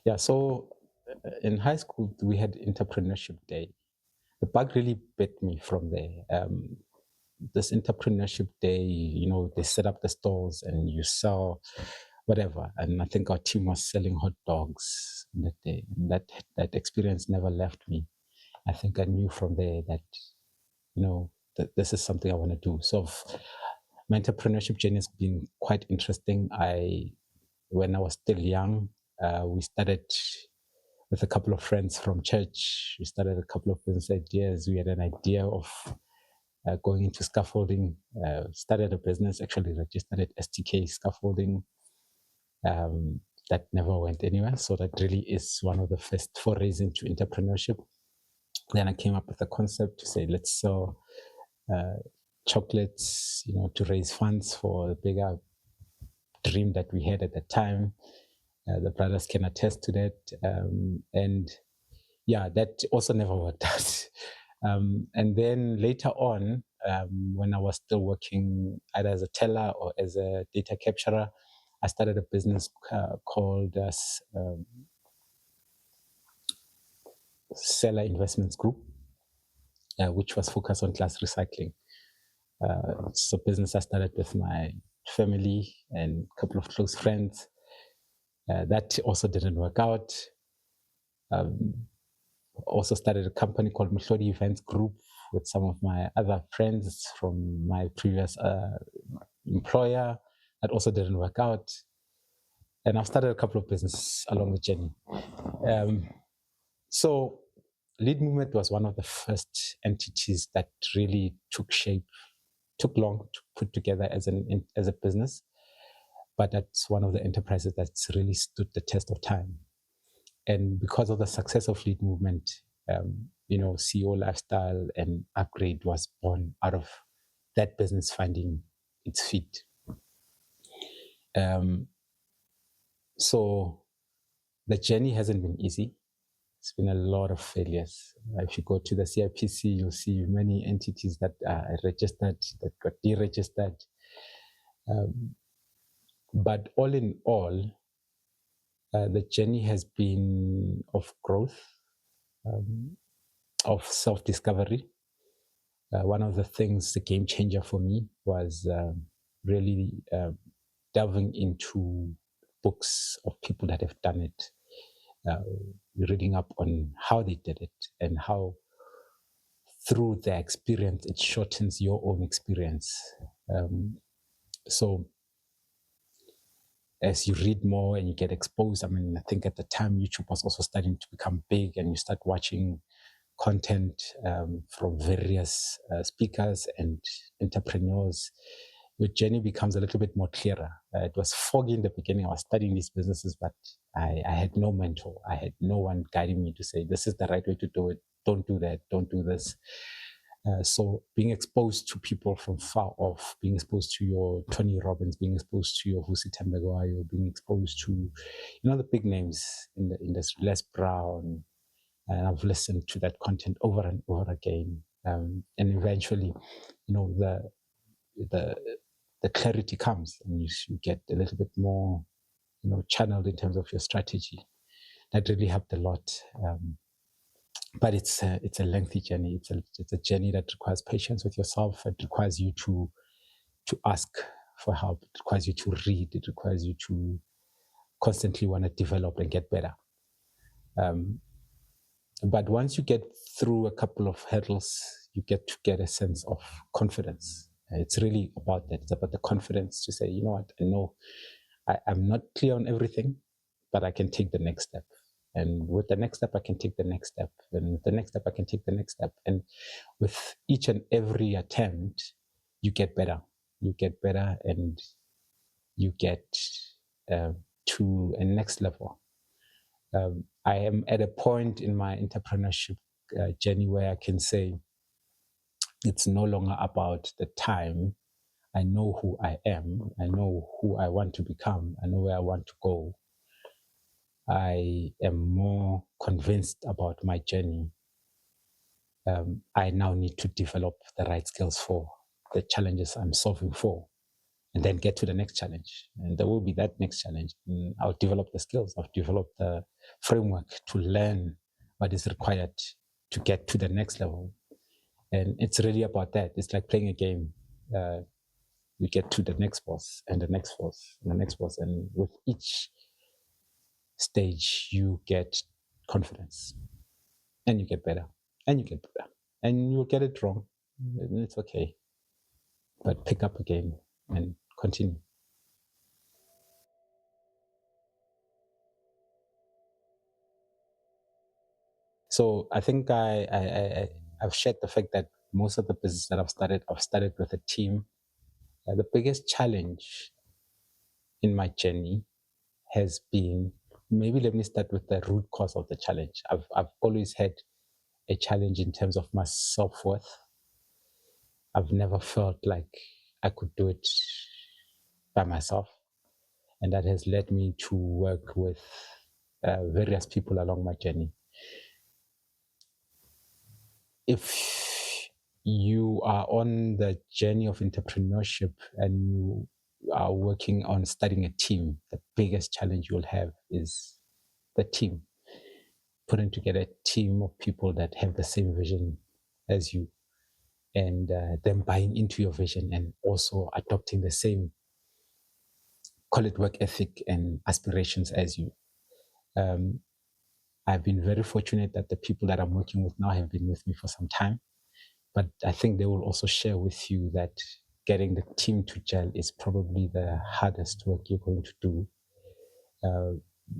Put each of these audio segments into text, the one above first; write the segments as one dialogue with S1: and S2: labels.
S1: Yeah, so in high school, we had entrepreneurship day. The bug really bit me from there. This entrepreneurship day, they set up the stalls and you sell whatever. And I think our team was selling hot dogs that day. And that experience never left me. I think I knew from there that, that this is something I want to do. So my entrepreneurship journey has been quite interesting. When I was still young, we started with a couple of friends from church. We started a couple of business ideas. We had an idea of going into scaffolding, started a business, actually registered at STK Scaffolding. That never went anywhere. So that really is one of the first forays into entrepreneurship. Then I came up with a concept to say, let's sell chocolates, to raise funds for a bigger dream that we had at the time. The brothers can attest to that. And yeah, that also never worked out. And then later on, when I was still working either as a teller or as a data capturer, I started a business called Seller Investments Group, which was focused on glass recycling. So business I started with my family and a couple of close friends. That also didn't work out. Also started a company called Mhlodi Events Group with some of my other friends from my previous employer. That also didn't work out. And I've started a couple of businesses along the journey. So Lead Movement was one of the first entities that really took shape, took long to put together as a business. But that's one of the enterprises that's really stood the test of time. And because of the success of Lead Movement, CEO Lifestyle and Upgr8 was born out of that business finding its feet. So the journey hasn't been easy. It's been a lot of failures. If you go to the CIPC, you'll see many entities that are registered, that got deregistered. But all in all, the journey has been of growth, of self-discovery. One of the things, the game changer for me, was really delving into books of people that have done it, reading up on how they did it and how through their experience it shortens your own experience. So as you read more and you get exposed, I think at the time YouTube was also starting to become big, and you start watching content from various speakers and entrepreneurs. Your journey becomes a little bit more clearer. It was foggy in the beginning. I was studying these businesses, but I had no mentor. I had no one guiding me to say, this is the right way to do it. Don't do that. Don't do this. So being exposed to people from far off, being exposed to your Tony Robbins, being exposed to your Vusi Thembekwayo, being exposed to, the big names in the industry, Les Brown, and I've listened to that content over and over again. And eventually, the clarity comes, and you get a little bit more, channeled in terms of your strategy. That really helped a lot. But it's a lengthy journey. It's a journey that requires patience with yourself. It requires you to ask for help. It requires you to read. It requires you to constantly want to develop and get better. But once you get through a couple of hurdles, you get a sense of confidence. It's really about that. It's about the confidence to say, you know what, I know I'm not clear on everything, but I can take the next step. And with the next step, I can take the next step. And with the next step, I can take the next step. And with each and every attempt, you get better. You get better, and you get to a next level. I am at a point in my entrepreneurship journey where I can say it's no longer about the time. I know who I am. I know who I want to become. I know where I want to go. I am more convinced about my journey. I now need to develop the right skills for the challenges I'm solving for. and then get to the next challenge. And there will be that next challenge. And I'll develop the skills. I'll develop the framework to learn what is required to get to the next level. And it's really about that. It's like playing a game. You get to the next boss and the next boss and the next boss. And with each stage, you get confidence and you get better and you get better. And you'll get it wrong. And it's okay. But pick up again and continue. So I think I've shared the fact that most of the business that I've started with a team. The biggest challenge in my journey has been, maybe let me start with the root cause of the challenge. I've always had a challenge in terms of my self-worth. I've never felt like I could do it by myself. And that has led me to work with various people along my journey. If you are on the journey of entrepreneurship and you are working on starting a team, the biggest challenge you'll have is the team. Putting together a team of people that have the same vision as you, and them buying into your vision and also adopting the same, call it work ethic and aspirations as you. I've been very fortunate that the people that I'm working with now have been with me for some time. But I think they will also share with you that getting the team to gel is probably the hardest work you're going to do,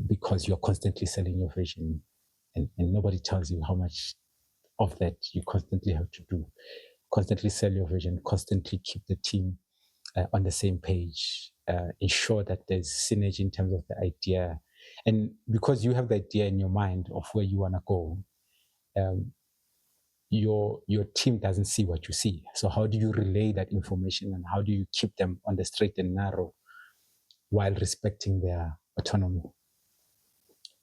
S1: because you're constantly selling your vision, and nobody tells you how much of that you constantly have to do. Constantly sell your vision, constantly keep the team on the same page, ensure that there's synergy in terms of the idea. And because you have the idea in your mind of where you want to go, your team doesn't see what you see. So how do you relay that information, and how do you keep them on the straight and narrow while respecting their autonomy?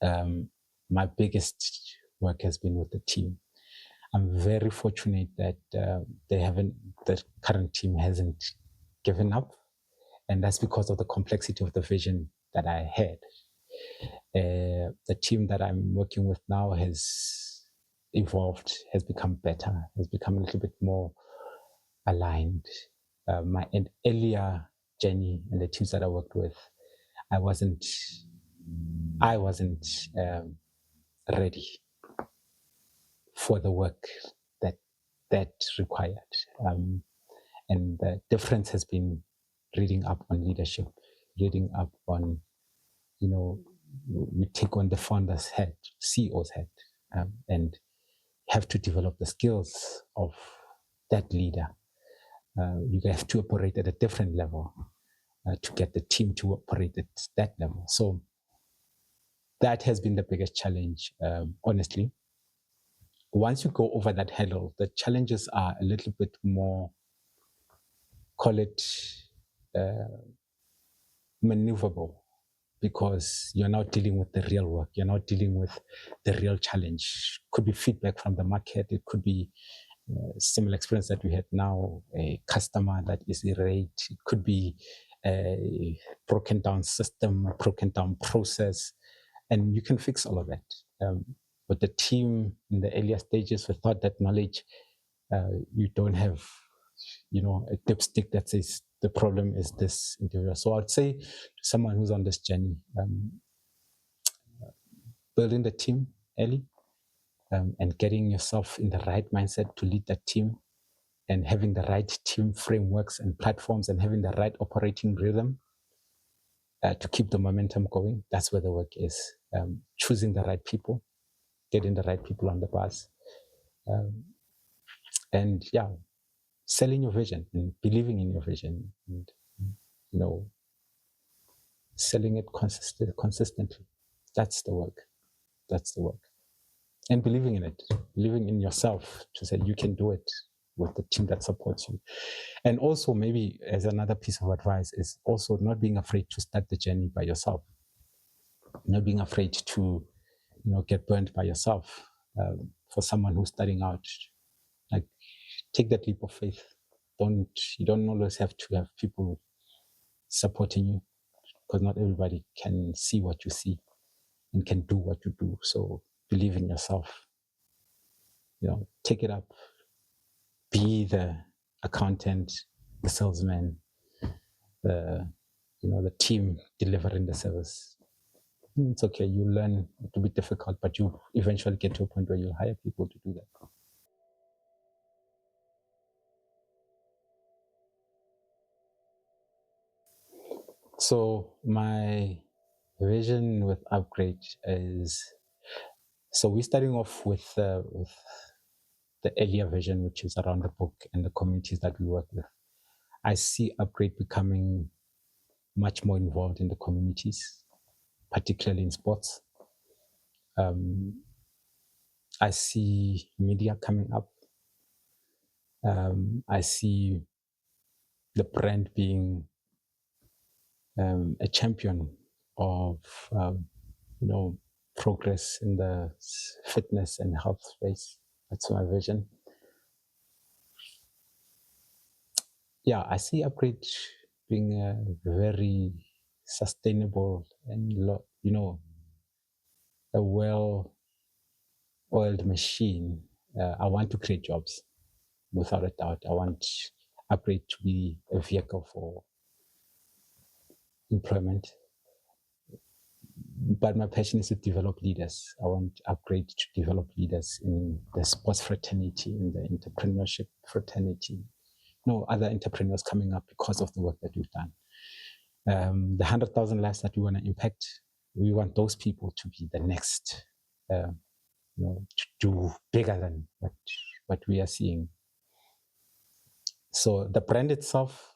S1: My biggest work has been with the team. I'm very fortunate that the current team hasn't given up, and that's because of the complexity of the vision that I had. The team that I'm working with now has evolved, has become better, has become a little bit more aligned. My earlier journey and the teams that I worked with, I wasn't ready for the work that required. And the difference has been reading up on leadership, reading up on, you take on the founder's head, CEO's head, and have to develop the skills of that leader. You have to operate at a different level to get the team to operate at that level. So that has been the biggest challenge, honestly. Once you go over that hurdle, the challenges are a little bit more, call it maneuverable, because you're now dealing with the real work. You're not dealing with the real challenge. Could be feedback from the market. It could be similar experience that we had now, a customer that is irate. It could be a broken down system, a broken down process, and you can fix all of that. With the team in the earlier stages, without that knowledge, you don't have, a dipstick that says the problem is this individual. So I'd say to someone who's on this journey, building the team early, and getting yourself in the right mindset to lead that team, and having the right team frameworks and platforms, and having the right operating rhythm to keep the momentum going. That's where the work is. Choosing the right people, getting the right people on the bus, and selling your vision and believing in your vision, and selling it consistently. That's the work. And believing in it, believing in yourself to say you can do it with the team that supports you. And also, maybe as another piece of advice, is also not being afraid to start the journey by yourself, not being afraid to get burned by yourself. For someone who's starting out, like, take that leap of faith. You don't always have to have people supporting you, because not everybody can see what you see and can do what you do. So believe in yourself. Take it up. Be the accountant, the salesman, the team delivering the service. It's okay. You learn. It will be difficult, but you eventually get to a point where you'll hire people to do that. So my vision with Upgr8 is, so we're starting off with the earlier vision, which is around the book and the communities that we work with. I see Upgr8 becoming much more involved in the communities, particularly in sports. I see media coming up. I see the brand being a champion of progress in the fitness and health space. That's my vision. Yeah, I see Upgr8 being a very sustainable and a well-oiled machine. I want to create jobs, without a doubt. I want Upgr8 to be a vehicle for employment. But my passion is to develop leaders. I want Upgr8 to develop leaders in the sports fraternity, in the entrepreneurship fraternity. Other entrepreneurs coming up because of the work that we've done. The 100,000 lives that we want to impact, we want those people to be the next, to do bigger than what we are seeing. So the brand itself,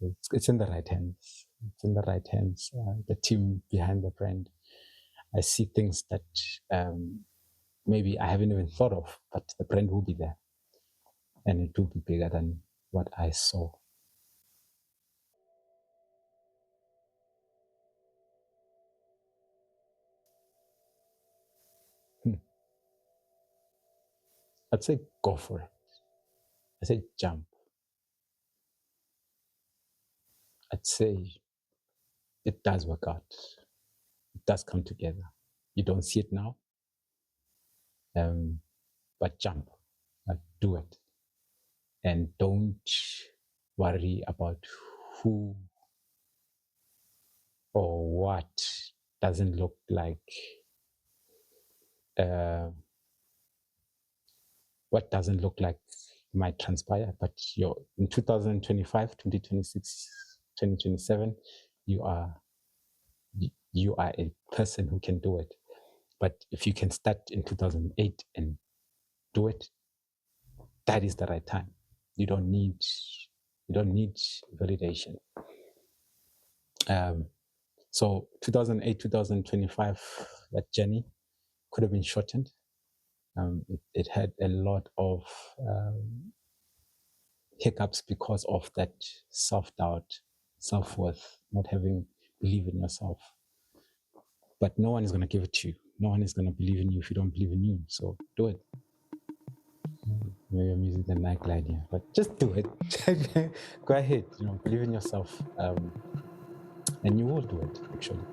S1: it's in the right hands. It's in the right hands. The team behind the brand, I see things that maybe I haven't even thought of, but the brand will be there, and it will be bigger than what I saw. I'd say go for it. I say jump. I'd say it does work out. It does come together. You don't see it now, but jump, do it. And don't worry about who or what doesn't look like, might transpire. But you're in 2025, 2026, 2027, you are a person who can do it. But if you can start in 2008 and do it, that is the right time. You don't need validation. So 2008, 2025, that journey could have been shortened. It had a lot of hiccups because of that self-doubt, self-worth, not having belief in yourself. But no one is going to give it to you. No one is going to believe in you if you don't believe in you. So do it. Maybe I'm using the Nike line here, but just do it. Go ahead, believe in yourself, and you will do it, actually.